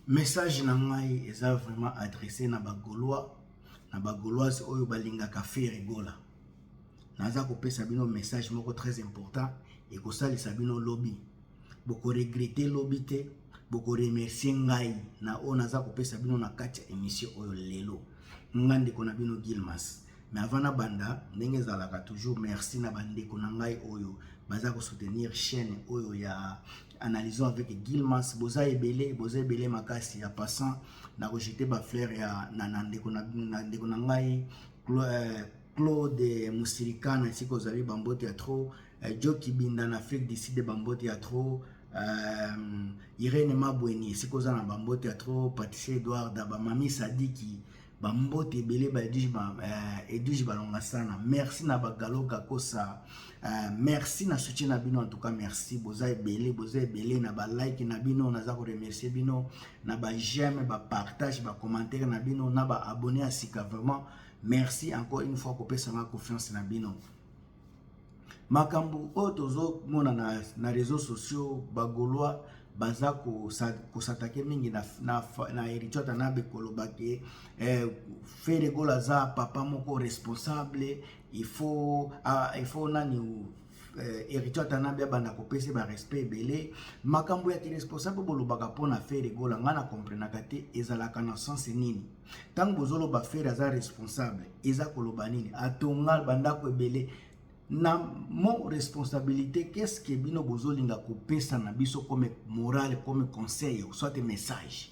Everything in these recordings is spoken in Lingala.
Message na ngai eza vraiment adressé na bagaulois na bagauloise oyo balingaka faire gola. Naza kopesa bino message moko très important et kosalisa bino lobby. Boko regretter lobby te, boko remercier ngai na o naza kopesa bino na kati ya émission oyo lelo. Ngande kona bino Gilmas. Mais avant na banda ndenge zalaka toujours merci na bande kona ngai oyo baza ko soutenir chaîne oyo ya analysons avec Gilmas boza ebele makasi ya passant na rejeter ba fleur ya nanande kona ngai Claude Musirikana siko zali bambote ya trop Joki Binda en Afrique d'ici de bambote ya trop Irene Mabweni siko za na bambote ya trop Patricia Edouard Daba Mami Sadiki bambote belé ba edouji balonga sana. Merci na bagaloga kosa merci na soutien na bino en tout cas merci boza ebele na ba like na bino naza ko remercier bino na ba j'aime ba partage ba commentaire na bino na ba abonné à Sika vraiment merci encore une fois ko pesa ma confiance na bino. Makambu o tozo mona na réseaux sociaux bagolois baza ko s'attaquer mingi na Heritage Tanabe kolobake faire gola za papa moko responsable il faut nani Heritage Tanabe banda ko pese ba respect belé makambo ya ki responsable bolobaka pona faire gola ngana comprendre te ezalaka na sens nini tango bozolo ba faire za responsable eza koloba nini atonga banda ko belé na mon responsabilité qu'est-ce que bino bozolinga ko pesa na biso comme morale comme conseil ou soit message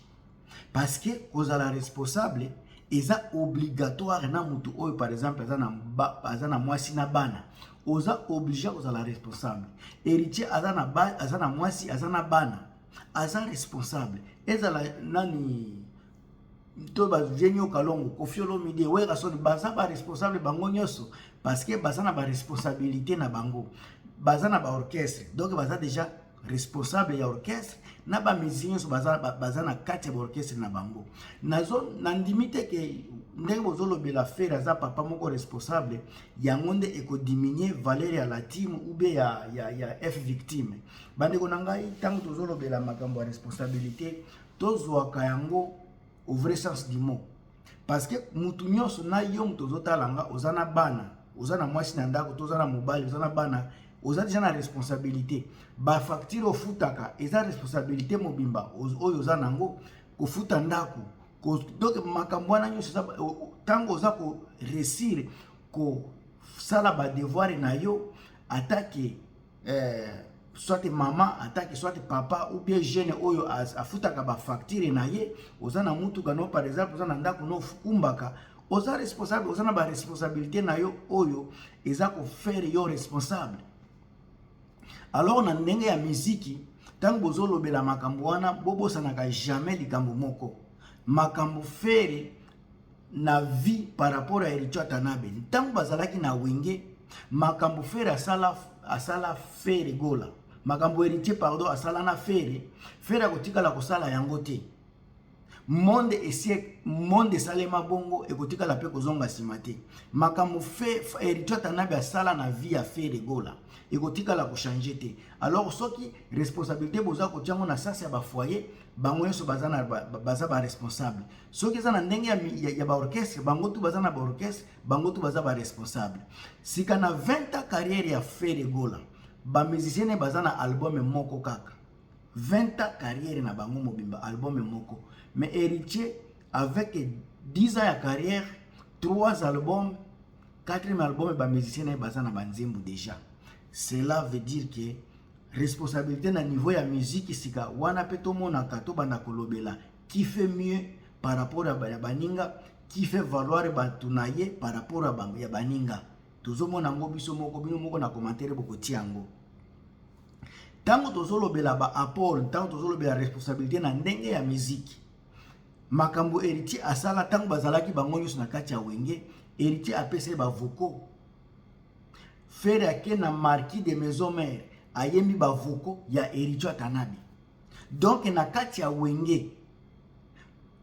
parce que kozala responsable eza obligatoire na mutu oyo par exemple azana mwasi na bana oza obligé kozala responsable héritier azana mwasi azana bana aza responsable ezala nani to ba genio kalongo kofiolo midi wera so baza ba responsable bango nyoso parce que baza na ba responsabilité na bango baza na ba orchestre donc baza déjà responsable ya orchestre na ba musiciens baza na kati ya orchestre na bango nazo na ndimite ke ndenge bozolo bela faire za papa moko responsable ya ngonde eko diminuer valeur ya la team ou bien ya F victime bande ko ngai tango tozolo bela makambo ya responsabilité tozwaka yango au vrai sens du mot parce que mutu nyonso na yo mutu ozotalanga ozana bana ozana mwasi na ndako tozana mobile ozana bana oza déjà na responsabilité ba facture ofutaka eza responsabilité mobimba oyo ozana ngo kofuta ndako donc makambo wana nyonso tango oza ko réussir ko sala ba devoir na yo attaque soit maman attaque soit papa ou bien jeune oyo afutaka ba facture na ye ozana mutu kano par exemple ozana ndako no fukumbaka oza responsable ozana ba responsabilité na yo oyo eza ko faire yo responsable. Alors na ndenge ya muziki tango bozolobela makambo wana bobosanaka jamais likambo moko makambo faire na vie par rapport à Heritage Tanabe tango bazalaki na wenge makambo faire asala faire gola makambo héritier pardon asala na faire akotikala kosala yango te monde salema bongo ekotikala pe kozonga simate makambo Heritage Tanabe asala na vie ya faire gola ekotikala ko changer te. Alors soki responsabilité boza ko tiango na sasa ya ba foyer bango yeso baza ba responsable soki za na ndenge ya ba orchestre bango tu baza na ba orchestre bango tu baza ba responsable sika na 20 ans carrière ya faire gola ba musicien baza na album moko kaka 20 ans carrière na bango mobimba album moko mais héritier avec 10 ans ya carrière 3 albums 4e album ba musicien baza na banzembu déjà. Cela veut dire que responsabilité na niveau ya musique sika wana peto mona kato bana kolobela qui fait mieux par rapport à baninga qui fait valoir batunaye par rapport à ya baninga tozo mona ngo biso moko bino moko na commentaire boko tiango tango tozolo bela ba apport tango tozolo bela responsabilité na ndenge ya musique makambo héritier asala tango bazalaki bango nyusu na kati ya wenge héritier apese ba vocaux faire ake na marquis de maison mère ayembi ba vocaux ya Heritage Tanabe donc na kati ya wenge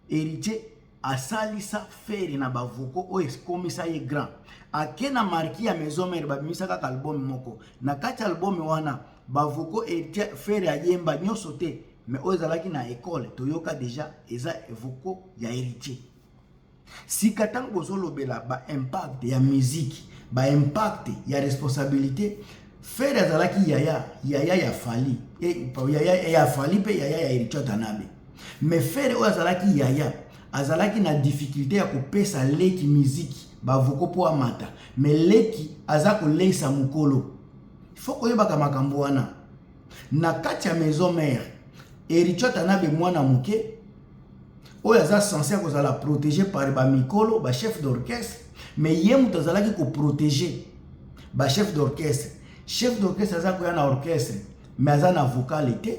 héritier asalisa faire na ba vocaux o eskomisa ye grand ake na marquis ya maison mère babimisa kaka album moko na kati album wana ba vocaux héritier faire ayemba nyoso te mais oyo ezalaki na école toyoka déjà eza voko ya héritier. Sika ntango bozolobela impact ya musique, impact ya responsabilité, Frère azalaki yaya ya Fally, yaya ya Fally pe yaya ya Héritier Watanabe. Mais frère oyo azalaki yaya azalaki na difficulté ya kopesa leki musique bavoko po amata, mais leki aza koleisa mukolo. Faut koyebaka makambo wana. Na kati ya maison mère, Héritier Watanabe mwana muke oyo aza censé kozala protégé par ba mikolo, ba chef d'orchestre, mais ye mutu azalaki ko protéger ba chef d'orchestre. Chef d'orchestre aza koya na orchestre, mais aza na vocal te,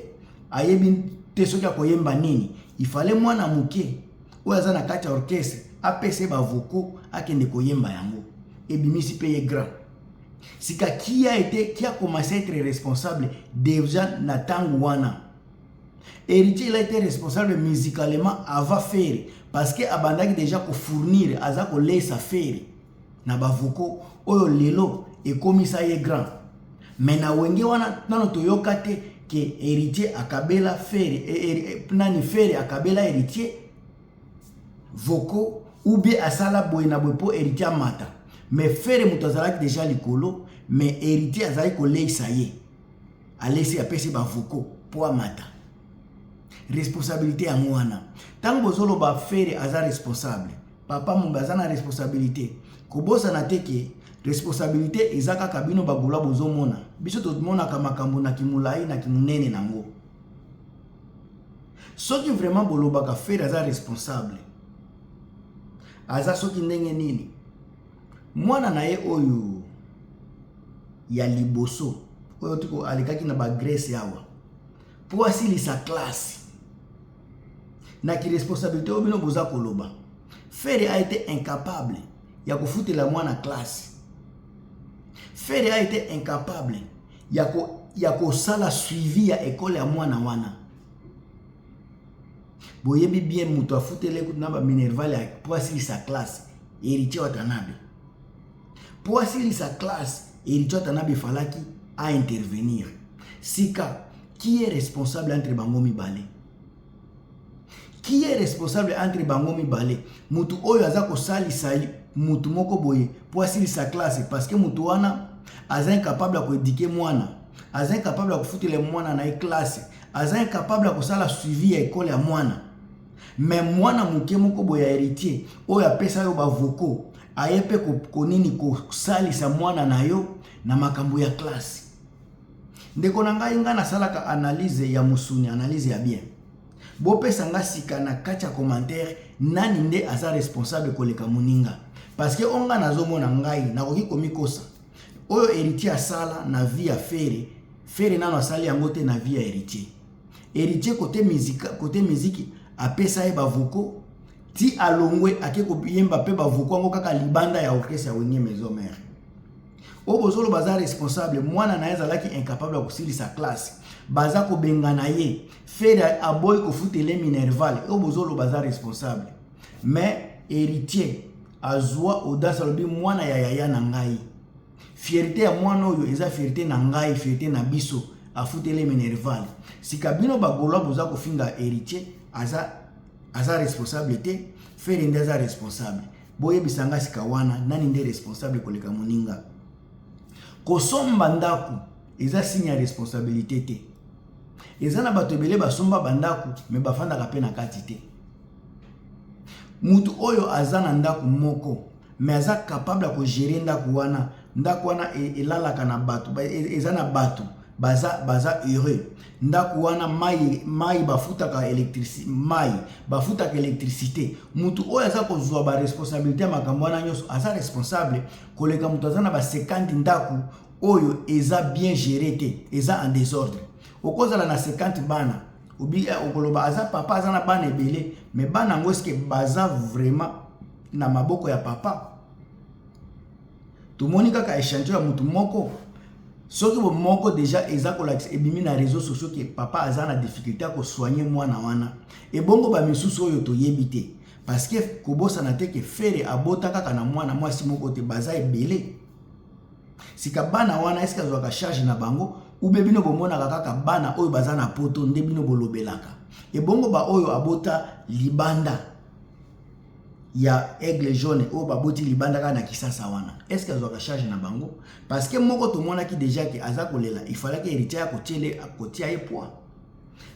ayebi te soki akoyemba nini. Il fallait mwana muke oyo aza na kati ya orchestre apese ba voko akende koyemba yango. Ebimisi pe ye grand. Sika qui a commencé à être responsable déjà na tango wana. Héritier il a été responsable musicalement avant faire parce que abandaki déjà ko fournir aza ko laisser faire na ba voko oyo lelo et komisa ye grand. Mais na wenge wana nano toyoka te ke héritier akabela faire nani faire akabela héritier voko ou bien asala boye na boye po héritier mata. Mais faire mutu azalaki déjà likolo, mais héritier azali ko leisa ye alesi apesi ba voko po amata. Responsabilité ya mwana. Tango bozolo ba faire aza responsable, papa mumba aza na responsabilité. Kobosa na teke responsabilité ezaka kabino bagola bozomona. Biso to mona kamakambo na kimulai na kimunene nango. Soki vraiment bolobaka faire aza responsable. Aza soki ndenge nini? Mwana na ye oyo ya liboso oyo tuko alikaki na ba Grèce yawa. Po asili sa classe. Na ki responsabilité obino boza koloba. Faire a été incapable ya kufutela mwana classe. Faire a été incapable ya ko sala suivi ya école ya mwana wana. Boyebi bien mutu afutele na ba Minerval ya po asili sa classe. Héritier Watanabe. Pour assurer sa classe, Héritier Watanabe falaki à intervenir. Sika, qui est responsable entre bango mibale? Qui est responsable entre bango mibale? Mutu oyo aza ko salisa mutu moko boye pour assurer sa classe parce que mutu wana aza incapable ko éduquer mwana, aza incapable ko futile mwana na classe, aza incapable ko sala suivi ya école ya mwana. Mais mwana muke moko boye ya héritier oyo apesa yo ba voko ayepe konini ko salisa mwana na yo na makambo ya classe. Ndeko na ngai nga nasalaka analyse ya musuni, analyse ya bien. Bopesa nga sika na kati ya commentaire nani nde aza responsable koleka muninga. Parce que onga nazomona ngai nakoki komikosa. Oyo héritier asala na vie ya Fere nano asali yango te na vie ya héritier. Héritier côté musique apesa ye ba voko ti alongwe ake ko yemba pe ba voko ngo kaka libanda ya orchestre ya wenge maison mère. O bozolo baza responsable mwana na ezalaki incapable ko sili sa classe. Baza ko bengana ye Fere aboy ko futele Minerval. O bozolo baza responsable. Mais héritier azwa audace lobi mwana ya yaya na ngai. Fierté ya mwana oyo eza fierté na ngai, fierté na biso afutele Minerval. Si kabino bagola boza ko finga héritier aza responsabilité, Fere nde aza responsable. Boye bisanga sika wana nani nde responsable koleka muninga. Kosomba ndaku eza signe ya responsabilité te. Eza na bato ebele basomba bandaku me bafanda kape na kati te. Mutu oyo aza na ndaku moko me aza capable ko gérer ndaku wana elalaka na bato eza na bato baza heureux. Ndaku wana mai bafutaka électricité. Mutu oyo aza kozwa ba responsabilité ya makambo wana nyonso aza responsable koleka mutu aza na ba 50 ndaku oyo eza bien géré te, eza en désordre. Okozala na 50 bana obi okoloba aza papa aza na bana ebele mais bana ngo eske baza vraiment na maboko ya papa. Tumoni kaka échantillon ya mutu moko. Soki bo moko déjà eza kolakisa ebimi na réseaux sociaux que papa aza na difficulté à ko soigner mwana wana. Et bongo ba misusu oyo toyebi te parce que kobosa na te ke Fere abota kaka na mwana mwasi moko te baza ebele. Sika bana wana eske azwaka charge na bango ube bino bomona kaka bana oyo baza na poto nde bino bolobelaka. Et bongo ba oyo abota libanda ya aigle jaune oyo baboti libanda kaka na Kisasa wana. Est-ce que azwaka charge na bango? Parce que moko tomonaki déjà que aza kolela, il fallait que héritier akotiele akotia ye poids.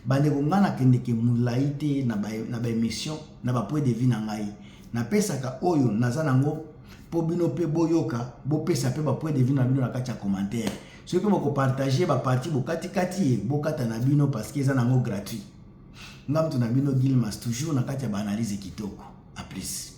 Bande kongana kendeke mulai te na ba émission na ba point de vue na ngai. Na pesaka oyo naza nango po bino pe boyoka, bo pesa pe ba point de vue na bino na kati ya commentaire. Ce que moko partager ba parti bo kati bokata na bino parce que eza nango gratuit. Ngam tu na bino Gilmas toujours na kati ya ba analyse kitoko. A plus.